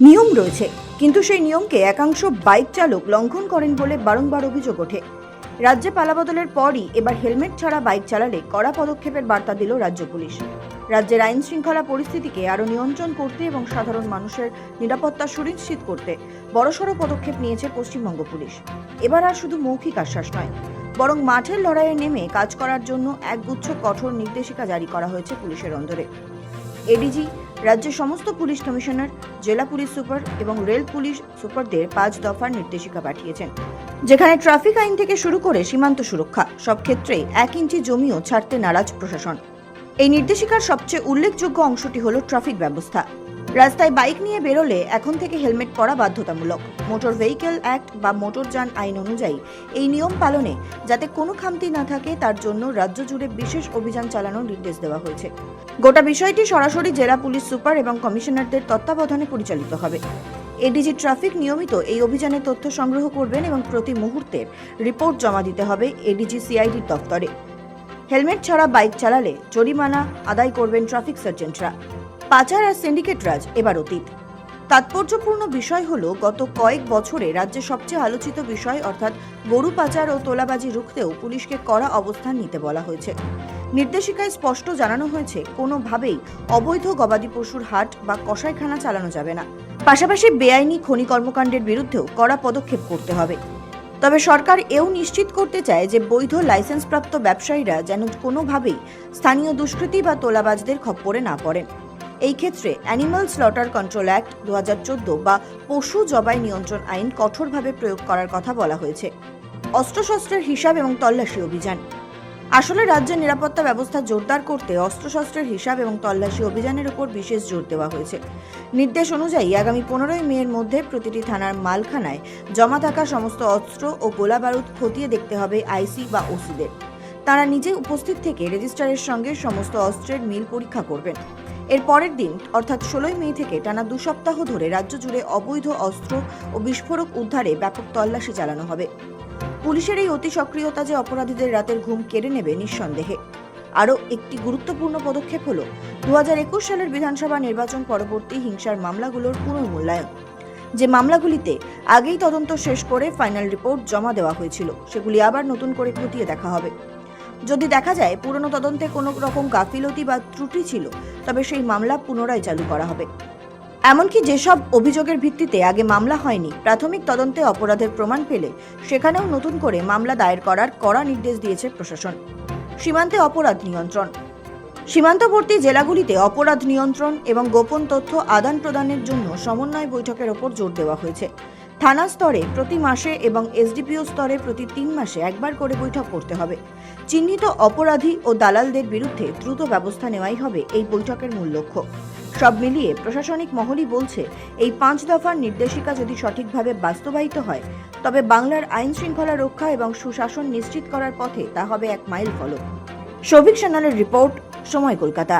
নিয়ম রয়েছে, কিন্তু সেই নিয়মকে একাংশ বাইক চালক লঙ্ঘন করেন বলে বারংবার অভিযোগ ওঠে। রাজ্যে পালাবদলের পরই এবার হেলমেট ছাড়া বাইক চালালে কড়া পদক্ষেপের বার্তা দিল রাজ্য পুলিশ। রাজ্যের আইন শৃঙ্খলা পরিস্থিতিকে আরও নিয়ন্ত্রণ করতে এবং সাধারণ মানুষের নিরাপত্তা সুনিশ্চিত করতে বড়সড় পদক্ষেপ নিয়েছে পশ্চিমবঙ্গ পুলিশ। এবার আর শুধু মৌখিক আশ্বাস নয়, বরং মাঠের লড়াইয়ে নেমে কাজ করার জন্য একগুচ্ছ কঠোর নির্দেশিকা জারি করা হয়েছে পুলিশের অন্দরে। এডিজি রাজ্যের সমস্ত পুলিশ কমিশনার, জেলা পুলিশ সুপার এবং রেল পুলিশ সুপারদের 5 দফার নির্দেশিকা পাঠিয়েছেন, যেখানে ট্রাফিক আইন থেকে শুরু করে সীমান্ত সুরক্ষা সব ক্ষেত্রেই 1 ইঞ্চি জমিও ছাড়তে নারাজ প্রশাসন। এই নির্দেশিকার সবচেয়ে উল্লেখযোগ্য অংশটি হল ট্রাফিক ব্যবস্থা। রাস্তায় বাইক নিয়ে বেরোলে এখন থেকে হেলমেট পরা বাধ্যতামূলক। মোটর ভেহিকেল অ্যাক্ট বা মোটরযান আইন অনুযায়ী এই নিয়ম পালনে যাতে কোনো খামতি না থাকে তার জন্য রাজ্য জুড়ে বিশেষ অভিযান চালানোর নির্দেশ দেওয়া হয়েছে। গোটা বিষয়টি সরাসরি জেলা পুলিশ সুপার এবং কমিশনারদের তত্ত্বাবধানে পরিচালিত হবে। এডিজি ট্রাফিক নিয়মিত এই অভিযানে তথ্য সংগ্রহ করবেন এবং প্রতি মুহূর্তের রিপোর্ট জমা দিতে হবে এডিজি সিআইডির দপ্তরে। হেলমেট ছাড়া বাইক চালালে জরিমানা আদায় করবেন ট্রাফিক সার্জেন্টরা। পাচার আর সিন্ডিকেট রাজ এবার অতীত। তাৎপর্যপূর্ণ বিষয় হলো, গত কয়েক বছরে রাজ্যে সবচেয়ে আলোচিত বিষয় অর্থাৎ গরু পাচার ও তোলাবাজি রুখতেও পুলিশকে কড়া অবস্থান নিতে বলা হয়েছে। নির্দেশিকায় স্পষ্ট জানানো হয়েছে, কোনোভাবেই অবৈধ গবাদি পশুর হাট বা কসাইখানা চালানো যাবে না। পাশাপাশি বেআইনি খনি কর্মকাণ্ডের বিরুদ্ধেও কড়া পদক্ষেপ করতে হবে। তবে সরকার এও নিশ্চিত করতে চায় যে বৈধ লাইসেন্সপ্রাপ্ত ব্যবসায়ীরা যেন কোনোভাবেই স্থানীয় দুষ্কৃতী বা তোলাবাজদের খপ্পরে না পড়েন। এই ক্ষেত্রে অ্যানিমাল স্লটার কন্ট্রোল অ্যাক্ট 2014 বা পশু জবাই নিয়ন্ত্রণ আইন কঠোরভাবে প্রয়োগ করার কথা বলা হয়েছে। অস্ত্রশস্ত্রের হিসাব এবং তল্লাশি অভিযান। আসলে রাজ্যের নিরাপত্তা ব্যবস্থা জোরদার করতে অস্ত্রশস্ত্রের হিসাব এবং তল্লাশি অভিযানের উপর বিশেষ জোর দেওয়া হয়েছে। নির্দেশ অনুযায়ী আগামী 15 মের মধ্যে প্রতিটি থানার মালখানায় জমা থাকা সমস্ত অস্ত্র ও গোলা বারুদ খতিয়ে দেখতে হবে আইসি বা ওসিদের। তারা নিজে উপস্থিত থেকে রেজিস্ট্রারের সঙ্গে সমস্ত অস্ত্রের মিল পরীক্ষা করবেন। এর পরের দিন অর্থাৎ 16 মে থেকে টানা 2 সপ্তাহ ধরে রাজ্য জুড়ে অবৈধ অস্ত্র ও বিস্ফোরক উদ্ধারে ব্যাপক তল্লাশি চালানো হবে। পুলিশের এই অতি সক্রিয়তা যে অপরাধীদের রাতের ঘুম কেড়ে নেবে নিঃসন্দেহে। আরও একটি গুরুত্বপূর্ণ পদক্ষেপ হল 2021 সালের বিধানসভা নির্বাচন পরবর্তী হিংসার মামলাগুলোর পুনর্মূল্যায়ন। যে মামলাগুলিতে আগেই তদন্ত শেষ করে ফাইনাল রিপোর্ট জমা দেওয়া হয়েছিল, সেগুলি আবার নতুন করে খতিয়ে দেখা হবে। যদি দেখা যায় পুরনো তদন্তে কোনো রকম গাফিলতি বা ত্রুটি ছিল, তবে সেই মামলা পুনরায় চালু করা হবে। এমনকি যেসব অভিযোগের ভিত্তিতে আগে মামলা হয়নি, প্রাথমিক তদন্তে অপরাধের প্রমাণ পেলে সেখানেও নতুন করে মামলা দায়ের করার কড়া নির্দেশ দিয়েছে প্রশাসন। সীমান্তে অপরাধ নিয়ন্ত্রণ। সীমান্তবর্তী জেলাগুলিতে অপরাধ নিয়ন্ত্রণ এবং গোপন তথ্য আদান প্রদানের জন্য সমন্বয় বৈঠকের ওপর জোর দেওয়া হয়েছে। থানা স্তরে প্রতি মাসে এবং এসডিপিও স্তরে প্রতি 3 মাসে একবার করে বৈঠক করতে হবে। চিহ্নিত অপরাধী ও দালালদের বিরুদ্ধে দ্রুত ব্যবস্থা নেওয়াই হবে এই বৈঠকের মূল লক্ষ্য। সব মিলিয়ে প্রশাসনিক মহলই বলছে, এই 5 দফার নির্দেশিকা যদি সঠিকভাবে বাস্তবায়িত হয়, তবে বাংলার আইন শৃঙ্খলা রক্ষা এবং সুশাসন নিশ্চিত করার পথে তা হবে এক মাইল ফলক। সৌভিক সান্যালের রিপোর্ট, সময় কলকাতা।